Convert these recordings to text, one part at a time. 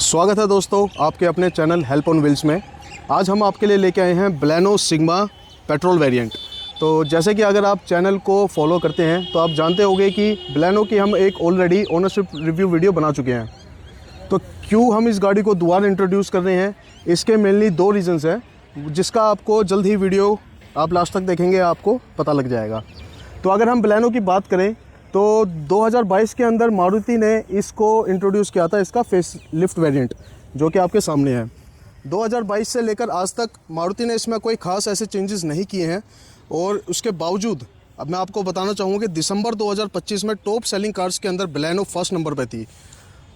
स्वागत है दोस्तों आपके अपने चैनल हेल्प ऑन व्हील्स में। आज हम आपके लिए लेके आए हैं बलेनो सिग्मा पेट्रोल वेरिएंट। तो जैसे कि अगर आप चैनल को फॉलो करते हैं तो आप जानते होंगे कि बलेनो की हम एक ऑलरेडी ओनरशिप रिव्यू वीडियो बना चुके हैं। तो क्यों हम इस गाड़ी को दोबारा इंट्रोड्यूस कर रहे हैं, इसके मेनली दो रीज़न्स हैं, जिसका आपको जल्द ही वीडियो आप लास्ट तक देखेंगे आपको पता लग जाएगा। तो अगर हम बलेनो की बात करें तो 2022 के अंदर मारुति ने इसको इंट्रोड्यूस किया था, इसका फेस लिफ्ट वेरिएंट जो कि आपके सामने है। 2022 से लेकर आज तक मारुति ने इसमें कोई ख़ास ऐसे चेंजेस नहीं किए हैं और उसके बावजूद अब मैं आपको बताना चाहूँगा कि दिसंबर 2025 में टॉप सेलिंग कार्स के अंदर बलेनो फर्स्ट नंबर पे थी।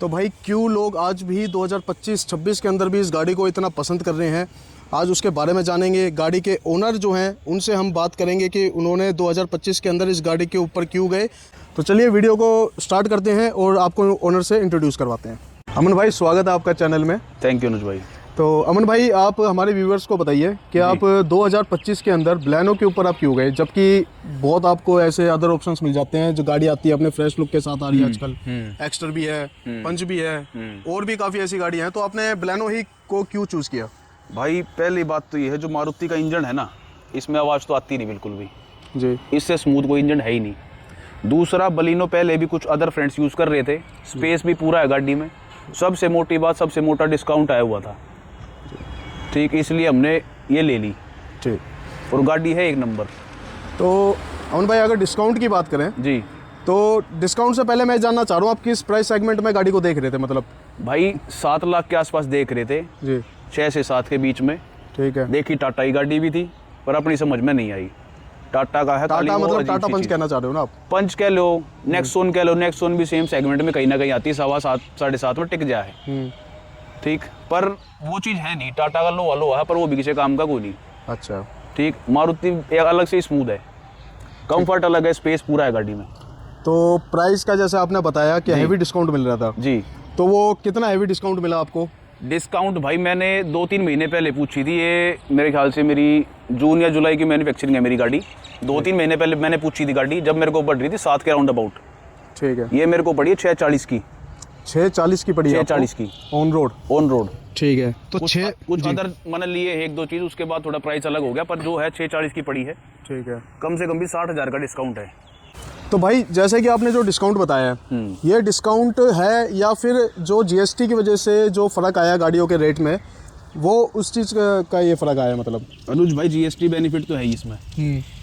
तो भाई क्यों लोग आज भी 2025-26 के अंदर भी इस गाड़ी को इतना पसंद कर रहे हैं, आज उसके बारे में जानेंगे। गाड़ी के ओनर जो हैं उनसे हम बात करेंगे कि उन्होंने 2025 के अंदर इस गाड़ी के ऊपर क्यों गए। तो चलिए वीडियो को स्टार्ट करते हैं और आपको ओनर से इंट्रोड्यूस करवाते हैं। अमन भाई, स्वागत है आपका चैनल में। थैंक यू अनुज भाई। तो अमन भाई, आप हमारे व्यूवर्स को बताइए कि आप 2025 के अंदर बलेनो के ऊपर आप क्यों गए, जबकि बहुत आपको ऐसे अदर ऑप्शंस मिल जाते हैं। जो गाड़ी आती है अपने फ्रेश लुक के साथ आ रही है आजकल, एक्स्टर भी है, पंच भी है, और भी काफ़ी ऐसी गाड़ियाँ हैं। तो आपने बलेनो ही को क्यों चूज़ किया? भाई पहली बात तो ये है, जो मारुति का इंजन है ना, इसमें आवाज़ तो आती नहीं बिल्कुल भी जी। इससे स्मूथ कोई इंजन है ही नहीं। दूसरा, बलिनो पहले भी कुछ अदर फ्रेंड्स यूज़ कर रहे थे, स्पेस भी पूरा है गाड़ी में। सबसे मोटी बात, सबसे मोटा डिस्काउंट आया हुआ था, ठीक, इसलिए हमने ये ले ली। ठीक, और गाड़ी है एक नंबर। तो अमन भाई, अगर डिस्काउंट की बात करें जी, तो डिस्काउंट से पहले मैं जानना चाह रहा हूँ आप किस प्राइस सेगमेंट में गाड़ी को देख रहे थे? मतलब भाई 7 लाख के आसपास देख रहे थे जी, 6 से 7 के बीच में। ठीक है। देखी टाटा की गाड़ी भी थी पर अपनी समझ में नहीं आई। टाटा का है, टाटा मतलब अजीब टाटा सी पंच चीज़। कहना चाह रहे हो ना आप? पंच कह लो, नेक्सोन कह लो, नेक्सोन भी सेम सेगमेंट में कहीं ना कहीं आती है, 7.25 7.5 में टिक जाए, ठीक, पर वो चीज़ है नहीं। टाटा का लो है पर वो भी किसी काम का कोई नहीं। अच्छा, ठीक, मारुति एक अलग से स्मूथ है, कंफर्ट अलग है, स्पेस पूरा है गाड़ी में। तो प्राइस का जैसे आपने बताया कि हैवी डिस्काउंट मिल रहा था, जी, तो वो कितना हैवी डिस्काउंट मिला आपको? डिस्काउंट भाई मैंने 2-3 महीने पहले पूछी थी। ये मेरे ख्याल से मेरी जून या जुलाई की मैन्युफैक्चरिंग है मेरी गाड़ी। 2-3 महीने पहले मैंने पूछी थी गाड़ी, जब मेरे को पड़ रही थी 7 के राउंड अबाउट। ठीक है। ये मेरे को पड़ी है 640 की। 640 की पड़ी है? 640 की ऑन रोड? On road. ठीक है। तो कुछ अदर मैंने लिए 1-2 चीज़, उसके बाद थोड़ा प्राइस अलग हो गया, पर जो है 640 की पड़ी है। ठीक है। कम से कम भी 60,000 का डिस्काउंट है। तो भाई जैसे कि आपने जो डिस्काउंट बताया, ये डिस्काउंट है या फिर जो जीएसटी की वजह से जो फ़र्क आया गाड़ियों के रेट में, वो उस चीज़ का ये फ़र्क आया? मतलब अनुज भाई, जीएसटी बेनिफिट तो है ही इसमें,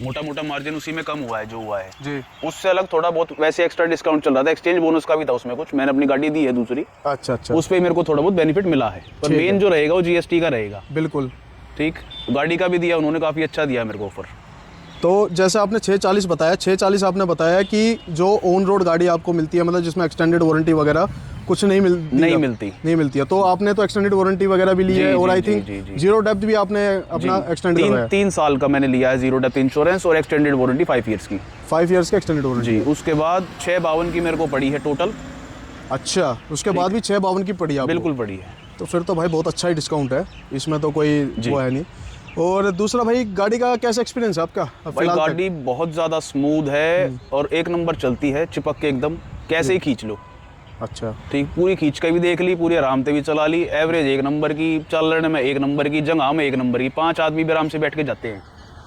मोटा मोटा मार्जिन उसी में कम हुआ है जो हुआ है जी। उससे अलग थोड़ा बहुत वैसे एक्स्ट्रा डिस्काउंट चल रहा था, एक्सचेंज बोनस का भी था उसमें कुछ। मैंने अपनी गाड़ी दी है दूसरी, अच्छा अच्छा, उस पर मेरे को थोड़ा बहुत बेनिफिट मिला है, पर मेन जो रहेगा वो जीएसटी का रहेगा। बिल्कुल। ठीक, गाड़ी का भी दिया उन्होंने, काफ़ी अच्छा दिया मेरे को ऑफर। तो जैसे आपने 640 बताया, 640 आपने बताया कि जो ऑन रोड गाड़ी आपको मिलती है, मतलब जिसमें एक्सटेंडेड वारंटी वगैरह कुछ नहीं मिलती है। तो आपने तो एक्सटेंडेड वारंटी वगैरह भी ली है, और आई थिंक जीरो डेप्थ भी आपने अपना एक्सटेंड करवाया है। 3 साल का मैंने लिया है जीरो डेप्थ इंश्योरेंस, और एक्सटेंडेड वारंटी 5 ईयर्स की। 5 ईयर्स की एक्सटेंडेड वारंटी जी। उसके बाद 652 की मेरे को पड़ी है टोटल। अच्छा, उसके बाद भी 652 की पड़ी है? बिल्कुल पड़ी है। तो फिर तो भाई बहुत अच्छा ही डिस्काउंट है, इसमें तो कोई वो है नहीं। और दूसरा भाई, गाड़ी का कैसा एक्सपीरियंस है आपका? भाई गाड़ी बहुत ज़्यादा स्मूथ है और एक नंबर चलती है, चिपक के एकदम, कैसे ही खींच लो। अच्छा, ठीक, पूरी खींच के भी देख ली, पूरी आराम से भी चला ली। एवरेज एक नंबर की, चलने में एक नंबर की, जगह में एक नंबर की, 5 आदमी भी आराम से बैठ के जाते हैं।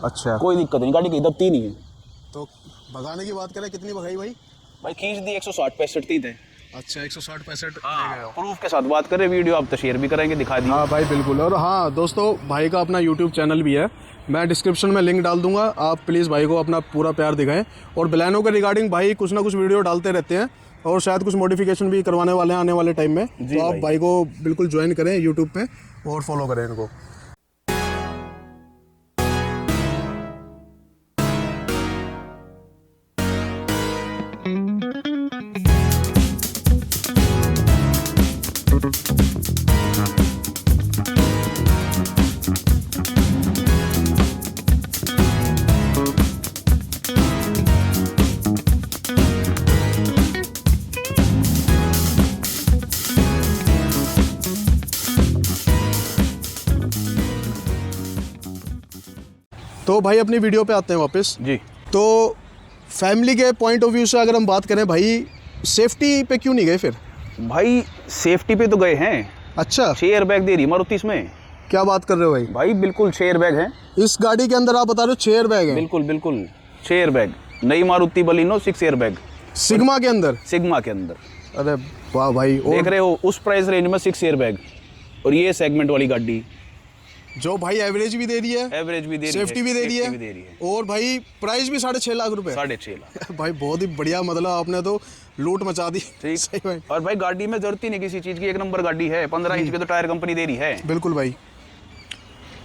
अच्छा, कोई दिक्कत नहीं, गाड़ी की दबती नहीं है। तो भगाने की बात करें, कितनी भगाई भाई? भाई खींच दी 160-65 थे। अच्छा, 160-65 प्रूफ के साथ बात करें, वीडियो आप तो शेयर भी करेंगे, दिखा दी। हाँ भाई बिल्कुल। और हाँ दोस्तों, भाई का अपना यूट्यूब चैनल भी है, मैं डिस्क्रिप्शन में लिंक डाल दूंगा, आप प्लीज़ भाई को अपना पूरा प्यार दिखाएं। और बलेनो के रिगार्डिंग भाई कुछ ना कुछ वीडियो डालते रहते हैं, और शायद कुछ मॉडिफिकेशन भी करवाने वाले हैं आने वाले टाइम में। तो आप भाई को बिल्कुल ज्वाइन करें यूट्यूब पे और फॉलो करें इनको। तो भाई अपनी वीडियो पे आते हैं वापस जी। तो फैमिली के पॉइंट ऑफ व्यू से अगर हम बात करें भाई, सेफ्टी पे क्यों नहीं गए फिर? भाई सेफ्टी पे तो गए हैं, अच्छा, 6 एयर बैग दे रही है मारुति इसमें। क्या बात कर रहे हो भाई? भाई बिल्कुल 6 एयर बैग हैं। इस गाड़ी के अंदर आप बता रहे हो 6 एयर बैग है? बिल्कुल बिल्कुल 6 एयर बैग, नई Maruti Baleno 6 air bag sigma के अंदर। सिग्मा के अंदर। अरे वाह भाई। देख रहे हो उस प्राइस रेंज में 6 एयर बैग, और ये सेगमेंट वाली गाड़ी जो भाई एवरेज भी दे रही है, एवरेज भी दे रही है, सेफ्टी भी दे रही है, और भाई प्राइस भी 6.5 लाख रुपए। 6.5 लाख। भाई बहुत ही बढ़िया, मतलब आपने तो लूट मचा दी। ठीक। सही भाई। और भाई गाड़ी में जरूरत ही नहीं किसी चीज की, एक नंबर गाड़ी है। 15 इंच के तो टायर कंपनी दे रही है। बिल्कुल भाई।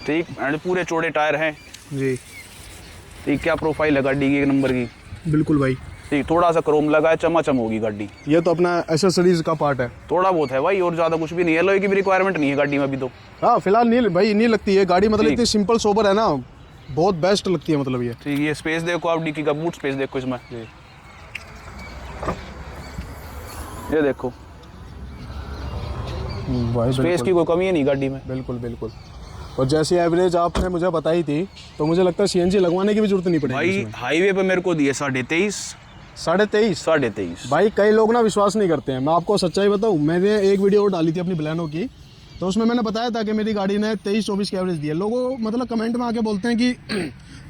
ठीक, एंड पूरे चौड़े टायर हैं जी। ठीक, क्या प्रोफाइल है गाड़ी की, एक नंबर की। बिल्कुल भाई। ठीक, थोड़ा सा क्रोम लगा है, चमाचम होगी गाड़ी। ये तो अपना एसेसरीज का पार्ट है। थोड़ा बहुत है भाई, और ज्यादा कुछ भी नहीं है। एलॉय की भी रिक्वायरमेंट नहीं है गाड़ी में अभी तो। हाँ फिलहाल नहीं भाई, नहीं लगती है गाड़ी, मतलब ठीक। इतनी सिंपल सोबर है ना, बहुत बेस्ट लगती है मतलब ये। ठीक, ये स्पेस देखो आप, डिक्की का बूट स्पेस देखो इसमें। ये देखो भाई स्पेस की कोई कमी है नहीं गाड़ी में। बिल्कुल बिल्कुल। और जैसी एवरेज आपने मुझे बताई थी, तो मुझे लगता है सीएनजी लगवाने की भी जरूरत नहीं पड़ेगी भाई इसमें। हाईवे पे मेरे को दिए 23.5। 23.5। भाई कई लोग ना विश्वास नहीं करते हैं, मैं आपको सच्चाई बताऊं, मैंने एक वीडियो डाली थी अपनी ब्लैनो की, तो उसमें मैंने बताया था कि मेरी गाड़ी ने 23-24 की एवरेज दी है। लोगों मतलब कमेंट में आके बोलते हैं कि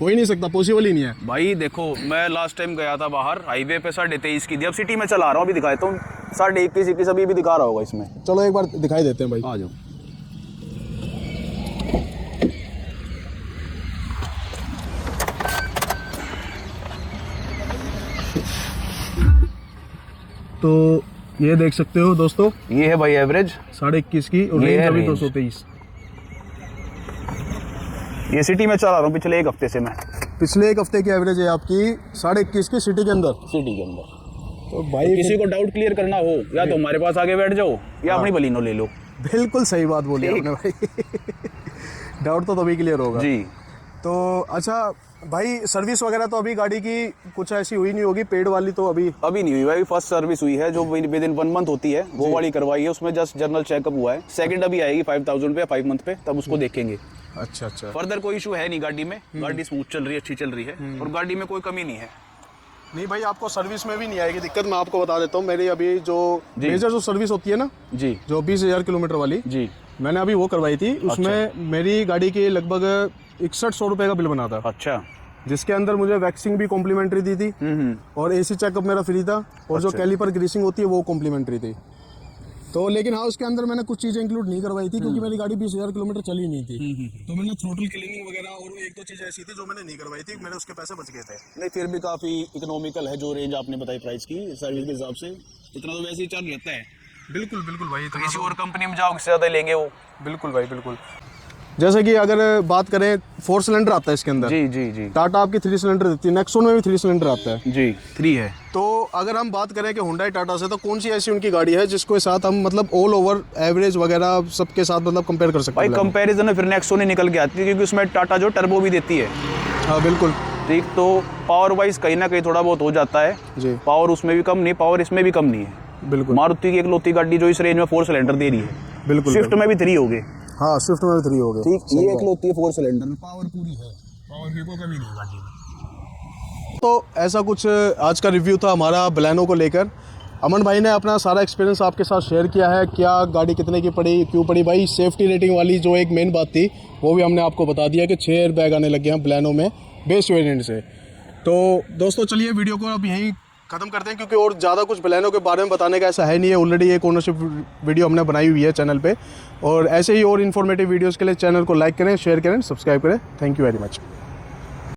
हो ही नहीं सकता, पॉसिबल ही नहीं है। भाई देखो मैं लास्ट टाइम गया था बाहर, हाईवे पे 23.5 की थी। अब सिटी में चला रहा हूँ, अभी दिखाता हूँ 21.5 अभी भी दिखा रहा होगा इसमें। चलो एक बार दिखाई देते हैं भाई। आ जाओ। तो ये देख सकते हो दोस्तों, ये है भाई एवरेज 21.5 की, और ये रेंज है अभी रेंज। 223। ये सिटी में चला रहा हूँ पिछले एक हफ्ते से मैं। पिछले एक हफ्ते की एवरेज है आपकी 21.5 की सिटी के अंदर। सिटी के अंदर। तो भाई किसी को डाउट क्लियर करना हो, या तो हमारे पास आगे बैठ जाओ, या अपनी बलिनो ले लो। बिल्कुल सही बात बोली आपने भाई। डाउट तो तभी क्लियर होगा जी। तो अच्छा भाई, सर्विस वगैरह तो अभी गाड़ी की कुछ ऐसी हुई नहीं होगी, पेड वाली तो अभी नहीं हुई भाई, फर्स्ट सर्विस हुई है जो विद इन 1 मंथ होती है, वो वाली करवाई है। उसमें जस्ट जनरल चेकअप हुआ है। सेकंड अभी आएगी 5000 पे, 5 मंथ पे, तब उसको देखेंगे। अच्छा अच्छा। फर्दर कोई इशू है नहीं गाड़ी में, गाड़ी स्मूथ चल रही है, अच्छी चल रही है, और गाड़ी में कोई कमी नहीं है। नहीं भाई, आपको सर्विस में भी नहीं आएगी दिक्कत, मैं आपको बता देता हूँ। मेरी अभी जो मेजर जो सर्विस होती है ना जी, जो 20,000 किलोमीटर वाली, जी, मैंने अभी वो करवाई थी। उसमें मेरी गाड़ी के लगभग 6100 रुपये का बिल बना था। अच्छा। जिसके अंदर मुझे वैक्सिंग भी कॉम्प्लीमेंट्री दी थी, और एसी चेकअप मेरा फ्री था, और जो कैलिपर ग्रीसिंग होती है वो कॉम्प्लीमेंट्री थी। तो लेकिन हाँ, उसके अंदर मैंने कुछ चीज़ें इंक्लूड नहीं करवाई थी, क्योंकि मेरी गाड़ी 20,000 किलोमीटर चली नहीं थी। तो मैंने थ्रोटल क्लीनिंग वगैरह और एक दो चीज़ें ऐसी थी जो मैंने नहीं करवाई थी, मेरे उसके पैसे बच गए थे। नहीं, फिर भी काफ़ी इकोनॉमिकल है जो रेंज आपने बताई प्राइस की, सर्विस के हिसाब से इतना तो वैसे ही चार्ज रहता है। बिल्कुल बिल्कुल भाई। तो किसी और कंपनी में जाओ इससे ज़्यादा लेंगे वो। बिल्कुल भाई बिल्कुल। जैसे कि अगर बात करें 4 सिलेंडर आता है इसके अंदर। जी जी जी। टाटा आपकी 3 सिलेंडर देती है, नेक्सॉन में भी 3 सिलेंडर आता है। जी 3 है। तो अगर हम बात करें कि हुंडई टाटा से, तो कौन सी ऐसी उनकी गाड़ी है जिसके साथ हम मतलब ऑल ओवर एवरेज वगैरह सबके साथ मतलब कंपेयर कर सकते भाई हैं? कंपैरिजन में फिर नेक्सॉन ही निकल के आती है, क्योंकि उसमें टाटा जो टर्बो भी देती है। हाँ बिल्कुल। ठीक, तो पावर वाइज कहीं ना कहीं थोड़ा बहुत हो जाता है जी। पावर उसमें भी कम नहीं, पावर इसमें भी कम नहीं है। बिल्कुल। मारुति की इकलौती गाड़ी जो इस रेंज में 4 सिलेंडर दे रही है। बिल्कुल। स्विफ्ट में भी 3 हो गए। हाँ स्विफ्ट में 3 हो गए। ठीक, ये इकलौती है 4 सिलेंडर। पावर पूरी है, पावर की कोई कमी नहीं है गाड़ी में। तो ऐसा कुछ आज का रिव्यू था हमारा ब्लैनो को लेकर। अमन भाई ने अपना सारा एक्सपीरियंस आपके साथ शेयर किया है, क्या गाड़ी कितने की पड़ी, क्यों पड़ी। भाई सेफ्टी रेटिंग वाली जो एक मेन बात थी वो भी हमने आपको बता दिया कि 6 एयर बैग आने लगे हैं ब्लैनो में बेस वेरिएंट से। तो दोस्तों चलिए वीडियो को अब यहीं ख़त्म करते हैं, क्योंकि और ज़्यादा कुछ ब्लैनो के बारे में बताने का ऐसा है नहीं है। ऑलरेडी एक ओनरशिप वीडियो हमने बनाई हुई है चैनल पे, और ऐसे ही और इन्फॉर्मेटिव वीडियोज़ के लिए चैनल को लाइक करें, शेयर करें, सब्सक्राइब करें। Thank you very much.